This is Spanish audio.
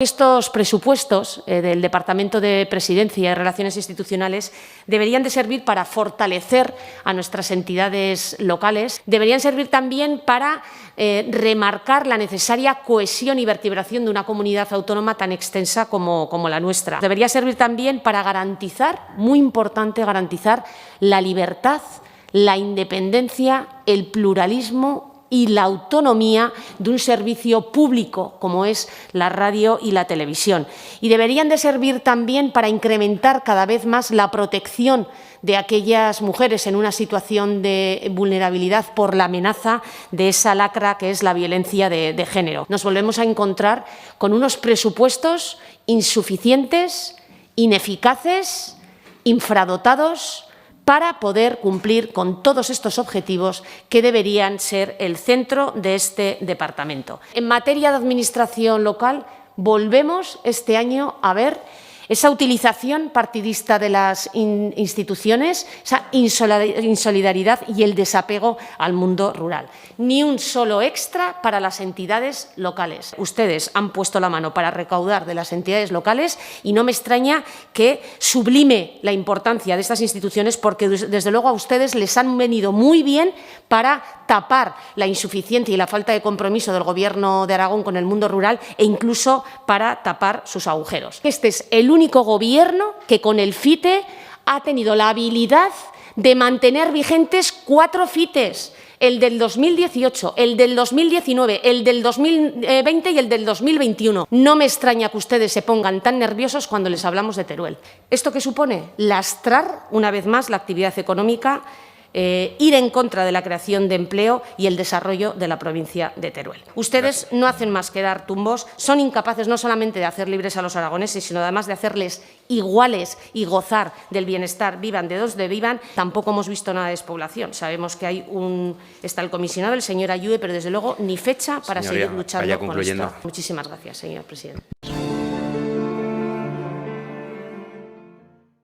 Estos presupuestos del Departamento de Presidencia y Relaciones Institucionales deberían de servir para fortalecer a nuestras entidades locales, deberían servir también para remarcar la necesaria cohesión y vertebración de una comunidad autónoma tan extensa como la nuestra. Debería servir también para garantizar, muy importante, garantizar la libertad, la independencia, el pluralismo y la autonomía de un servicio público como es la radio y la televisión. Y deberían de servir también para incrementar cada vez más la protección de aquellas mujeres en una situación de vulnerabilidad por la amenaza de esa lacra que es la violencia de género. Nos volvemos a encontrar con unos presupuestos insuficientes, ineficaces, infradotados, para poder cumplir con todos estos objetivos que deberían ser el centro de este departamento. En materia de administración local, volvemos este año a ver esa utilización partidista de las instituciones, esa insolidaridad y el desapego al mundo rural. Ni un solo extra para las entidades locales. Ustedes han puesto la mano para recaudar de las entidades locales y no me extraña que sublime la importancia de estas instituciones porque, desde luego, a ustedes les han venido muy bien para tapar la insuficiencia y la falta de compromiso del Gobierno de Aragón con el mundo rural e incluso para tapar sus agujeros. Este es el único gobierno que con el FITE ha tenido la habilidad de mantener vigentes 4 FITES, el del 2018, el del 2019, el del 2020 y el del 2021. No me extraña que ustedes se pongan tan nerviosos cuando les hablamos de Teruel. ¿Esto qué supone? Lastrar una vez más la actividad económica, ir en contra de la creación de empleo y el desarrollo de la provincia de Teruel. Ustedes no hacen más que dar tumbos, son incapaces no solamente de hacer libres a los aragoneses, sino además de hacerles iguales y gozar del bienestar, vivan de donde vivan. Tampoco hemos visto nada de despoblación. Sabemos que está el comisionado, el señor Ayude, pero desde luego ni fecha para seguir luchando con esto. Muchísimas gracias, señor presidente.